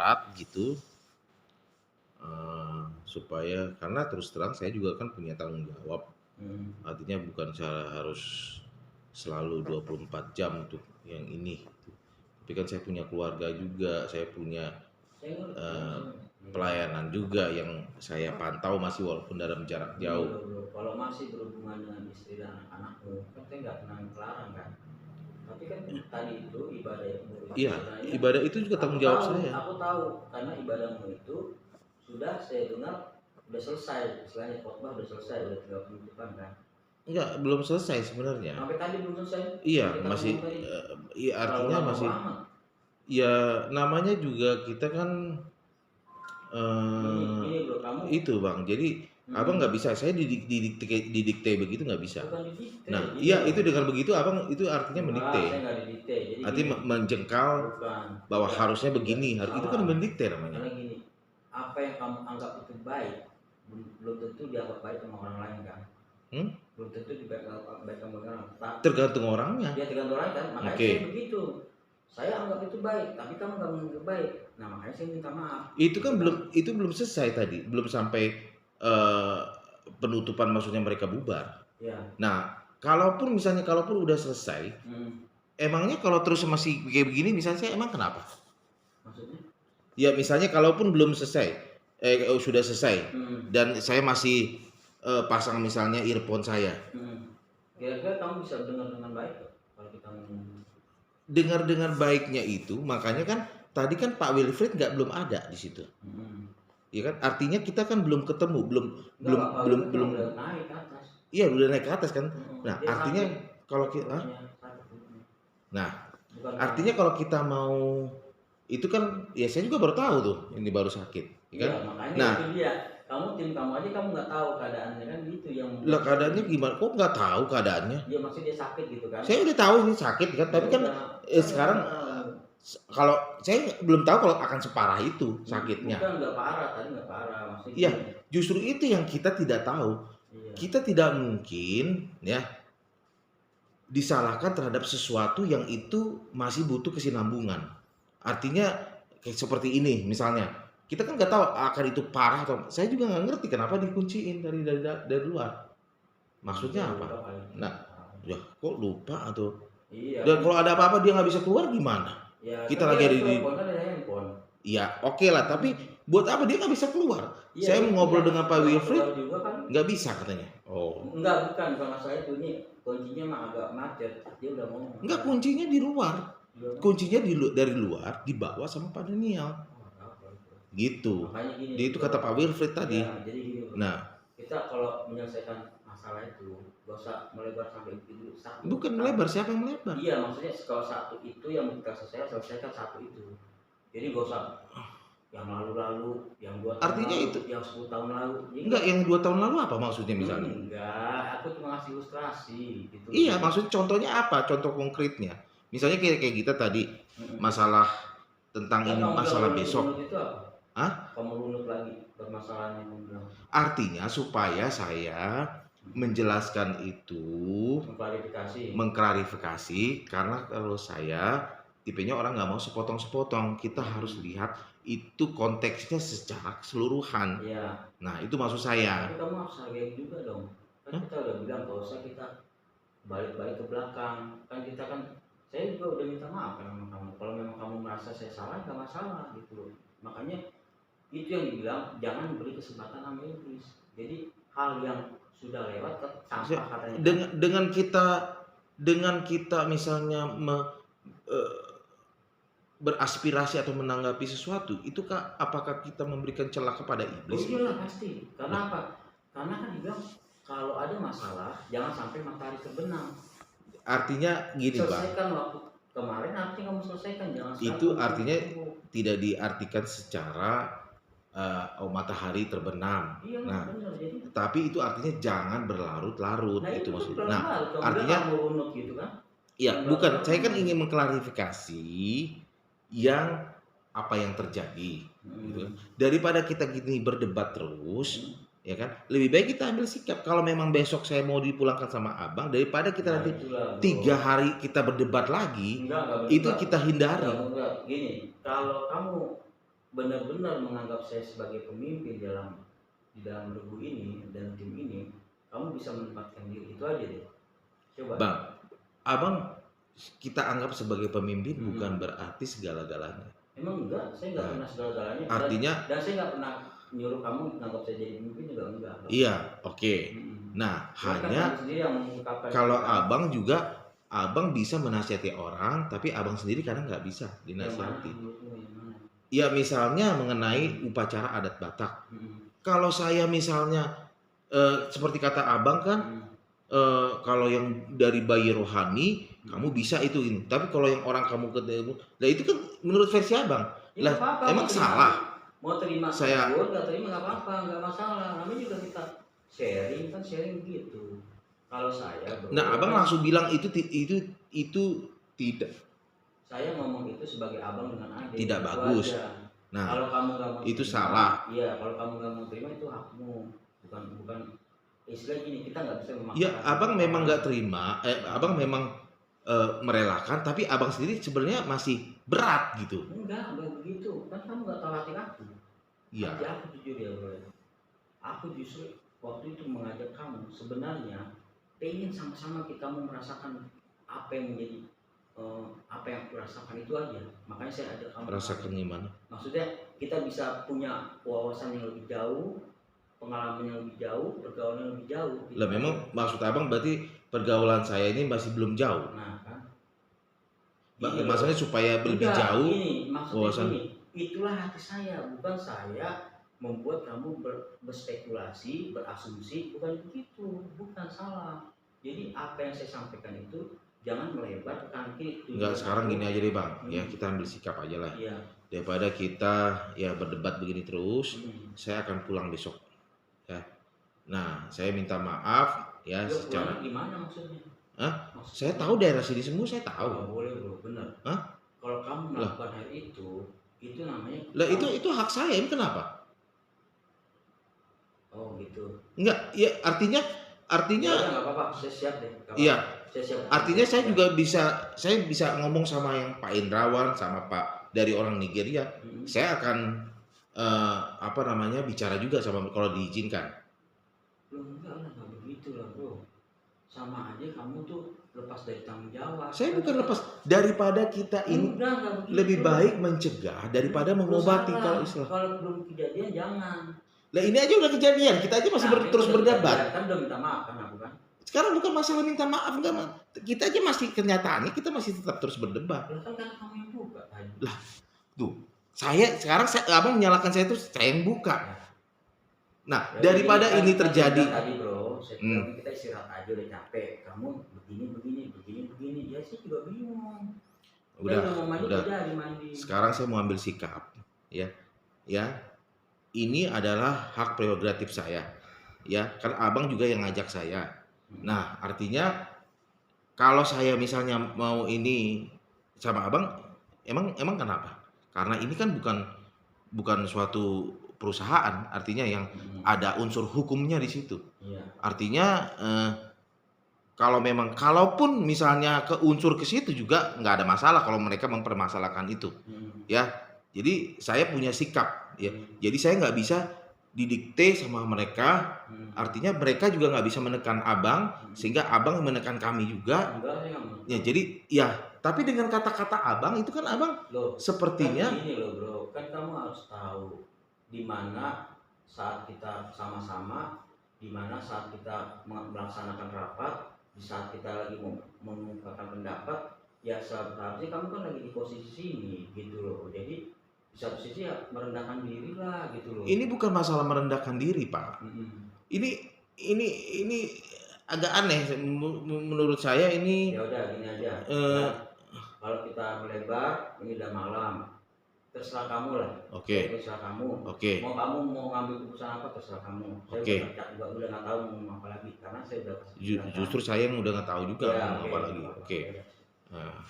syarat gitu, supaya karena terus terang saya juga kan punya tanggung jawab, artinya bukan harus selalu 24 jam untuk yang ini gitu. Tapi kan saya punya keluarga juga, saya punya pelayanan juga yang saya pantau masih walaupun dalam jarak jauh. Kalau masih berhubungan dengan istri dan anak-anakmu, kan saya nggak pernah melarang kan. Tapi kan tadi itu ibadahmu itu Iya, sebenarnya ibadah itu juga tanggung jawab saya. Aku tahu karena ibadahmu itu sudah saya dengar udah selesai, istilahnya khotbah udah selesai, udah tinggal penutupan kan. Enggak, belum selesai sebenarnya. Sampai tadi belum selesai. Iya, masih iya artinya masih ya namanya juga kita kan ini bro, kamu itu Bang. Jadi Abang nggak bisa, saya didikte begitu nggak bisa. bukan didikte. Nah, iya itu dengan begitu Abang itu artinya mendikte. Saya nggak didikte. Jadi Artinya menjengkal bahwa harusnya begini, itu kan mendikte namanya. Karena gini, apa yang kamu anggap itu baik, belum tentu dianggap baik sama orang lain kan. Belum tentu dianggap baik sama orang lain. Tergantung orangnya. Ya tergantung orang kan, makanya saya begitu. Saya anggap itu baik, tapi kamu nggak menganggap baik. Nah makanya saya minta maaf. Itu kan belum selesai tadi, belum sampai penutupan, maksudnya mereka bubar. Ya. Nah, kalaupun udah selesai, emangnya kalau terus masih kayak begini, misalnya saya emang kenapa? Maksudnya? Ya misalnya kalaupun belum selesai, sudah selesai, dan saya masih pasang misalnya earphone saya. Kira-kira kamu bisa dengar dengan baik kalau kita dengar baiknya itu, makanya kan tadi kan Pak Wilfried belum ada di situ. Iya kan, artinya kita kan belum ketemu, belum naik ke atas. Iya, udah naik ke atas kan. Nah, artinya kalau kita artinya kalau kita mau itu kan, ya saya juga baru tahu tuh ini baru sakit, ya kan? Makanya itu dia. Tim kamu aja kamu nggak tahu keadaannya kan gitu yang. Lah keadaannya gimana? Kok nggak tahu keadaannya? Iya maksudnya dia sakit gitu kan? Saya udah tahu ini sakit kan, tapi kan sekarang kalau saya belum tahu kalau akan separah itu sakitnya. Bukan nggak parah, tadi nggak parah maksudnya. Iya, justru itu yang kita tidak tahu. Kita tidak mungkin ya disalahkan terhadap sesuatu yang itu masih butuh kesinambungan. Artinya kayak seperti ini misalnya, kita kan nggak tahu akan itu parah atau saya juga nggak ngerti kenapa dikunciin dari luar. Maksudnya apa? Nah, ya kok lupa atau? Dan kalau ada apa-apa dia nggak bisa keluar gimana? Ya, kita lagi ada di handphone. Ya oke lah, tapi buat apa dia nggak bisa keluar? Saya mau ngobrol dengan Pak Wilfried, nggak bisa katanya. Enggak, bukan masalah itu, ini kuncinya mah agak macet, dia udah ngomong. Enggak, kuncinya di luar. Kuncinya dari luar dibawa sama Pak Daniel. Gitu. Dia itu kata Pak Wilfried tadi. Ya, jadi gini, nah, kita kalau menyelesaikan masalah itu gak usah melebar sampai itu dulu. Bukan melebar, siapa yang melebar? Iya, maksudnya kalau satu itu yang kita selesaikan satu itu. Jadi gak usah yang lalu-lalu, yang 2 tahun artinya lalu, itu yang 10 tahun lalu. Enggak, yang 2 tahun lalu apa maksudnya misalnya? Enggak, aku cuma ngasih ilustrasi gitu. Iya, maksud contohnya apa? Contoh konkretnya. Misalnya kayak kita tadi masalah tentang ini, masalah besok. Itu apa? Hah? Kamu runut lagi permasalahan yang kamu bilang. Artinya supaya saya menjelaskan itu, mengklarifikasi, karena kalau saya tipenya orang nggak mau sepotong-sepotong, kita harus lihat itu konteksnya secara keseluruhan. Iya. Nah itu maksud saya. Tapi kamu harus hargai juga dong. Kan kita udah bilang gak usah kita balik-balik ke belakang. Kan kita kan, saya juga udah minta maaf kan sama kamu. Kalau memang kamu merasa saya salah, gak masalah gitu loh. Makanya itu yang dibilang jangan beri kesempatan sama iblis. Jadi hal yang sudah lewat sampah katanya. Dengan kita misalnya beraspirasi atau menanggapi sesuatu, itu apakah kita memberikan celah kepada iblis? Oh iya pasti. Karena apa? Karena kan dibilang kalau ada masalah jangan sampai matahari terbenam. Artinya gini Bang. Selesaikan waktu kemarin, artinya kamu selesaikan, jangan. Itu artinya tidak diartikan secara matahari terbenam. Iya, nah, benar, jadi. Tapi itu artinya jangan berlarut-larut. Nah, itu maksudnya. Nah, artinya gitu kan? Ya, bukan. Saya kan ingin mengklarifikasi yang apa yang terjadi. Gitu kan. Daripada kita gini berdebat terus, ya kan? Lebih baik kita ambil sikap. Kalau memang besok saya mau dipulangkan sama abang, daripada kita nanti 3 hari kita berdebat lagi, itu kita hindari. Enggak. Gini, kalau kamu benar-benar menganggap saya sebagai pemimpin di dalam regu ini dan tim ini, kamu bisa menempatkan diri itu aja deh. Coba. Bang, abang kita anggap sebagai pemimpin Hmm. bukan berarti segala-galanya. Emang enggak, saya enggak Nah, pernah segala-galanya. artinya Dan saya enggak pernah nyuruh kamu menganggap saya jadi pemimpin juga enggak. iya, oke. Hmm. Nah, Cuma kan hanya kamu sendiri yang mengungkapkan kalau itu kan. abang juga, abang bisa menasihati orang, tapi abang sendiri kadang nggak bisa Yang mana dinasihati. menurutmu yang mana? Ya misalnya mengenai upacara adat Batak. Hmm. Kalau saya misalnya seperti kata abang kan, Hmm. kalau yang dari bayi rohani kamu bisa itu ini. Tapi kalau yang orang kamu ketemu, nah itu kan menurut versi abang. Ya Lah nggak apa-apa, emang salah mau terima saya. syukur, nggak terima nggak apa-apa, nggak masalah. Namanya juga kita sharing kan, sharing gitu. Kalau saya bro, Nah abang kan langsung bilang itu tidak saya ngomong itu sebagai abang dengan adik, tidak itu bagus. aja. Nah Kalau kamu nggak mau itu terima, salah. iya kalau kamu nggak mau terima itu hakmu, bukan istilah gini, kita nggak bisa memaksakan. Ya abang memang nggak terima, abang memang merelakan, tapi abang sendiri sebenarnya masih berat gitu. Enggak begitu, kan kamu nggak tahu hati aku. Iya. Hati aku jujur ya bro. Aku justru waktu itu mengajak kamu sebenarnya pengen sama-sama kamu merasakan apa yang menjadi apa yang aku rasakan itu aja. Makanya saya ajak kamu. Rasakan gimana? Maksudnya kita bisa punya wawasan yang lebih jauh, pengalaman yang lebih jauh, pergaulan yang lebih jauh. Gitu. Lah memang maksud abang berarti pergaulan saya ini masih belum jauh. Nah kan. Maksudnya supaya lebih jauh. Ini maksudnya wawasan. Ini, itulah hati saya, bukan saya membuat kamu berspekulasi, berasumsi, bukan begitu, bukan salah. Jadi apa yang saya sampaikan itu jangan melebar ke kanan kiri. Enggak, sekarang gini aja deh bang, ya kita ambil sikap aja lah. Iya. Daripada kita ya berdebat begini terus, saya akan pulang besok. Ya. Nah, saya minta maaf ya secara. Gimana maksudnya? Hah? Saya tahu daerah sini semua, saya tahu. Nggak boleh bro, benar. Hah? Kalau kamu melakukan hal itu namanya. Lah itu hak saya, ini kenapa? Oh gitu. Enggak, ya artinya. Ya, nggak apa-apa, saya siap deh. Iya. Saya siap. Artinya saya juga bisa ngomong sama yang Pak Indrawan sama Pak dari orang Nigeria. Saya akan bicara juga sama kalau diizinkan. Loh enggak lah, nggak begitu lah bro. Sama aja kamu tuh lepas dari tanggung jawab. Saya bukan lepas, daripada kita ini lebih baik mencegah daripada mengobati kalau istilah. Kalau belum kejadian jangan. Lah ini aja udah kejadian, kita aja masih terus berdebat. Kan udah minta maaf kan aku kan. Sekarang bukan masalah minta maaf, enggak, kita aja masih kenyataannya kita masih tetap terus berdebat. Lah kan kamu yang buka tadi. Lah, tuh. Abang menyalahkan saya itu saya yang buka. Nah, ya, daripada ini terjadi. Tadi bro, kita istirahat aja udah capek. Kamu begini. Ya sih juga bingung. Udah. Mandi. Sekarang saya mau ambil sikap, ya. Ini adalah hak prerogatif saya, ya. Kan abang juga yang ngajak saya. Nah, artinya kalau saya misalnya mau ini sama abang, emang kenapa? Karena ini kan bukan suatu perusahaan, artinya yang ada unsur hukumnya di situ. Artinya kalaupun misalnya ke unsur ke situ juga nggak ada masalah kalau mereka mempermasalahkan itu, ya. Jadi saya punya sikap, ya. Jadi saya nggak bisa didikte sama mereka. Artinya mereka juga nggak bisa menekan abang, sehingga abang menekan kami juga. Ya jadi ya. Tapi dengan kata-kata abang itu kan abang sepertinya. Kan gini loh bro, kan kamu harus tahu di mana saat kita sama-sama, di mana saat kita melaksanakan rapat, di saat kita lagi mengungkapkan pendapat, ya seharusnya kamu kan lagi di posisi sini gitu loh. Jadi di satu sisi ya merendahkan diri lah gitu loh. Ini bukan masalah merendahkan diri pak. Ini agak aneh menurut saya ini. Ya udah gini aja. Kalau kita melebar, ini udah malam. Terserah kamu lah. Oke. Terserah kamu. Oke. Kamu mau ngambil keputusan apa terserah kamu. Saya udah nggak tahu mau apa lagi karena saya udah. Justru saya yang udah nggak tahu juga mau apa lagi. Oke. Nah.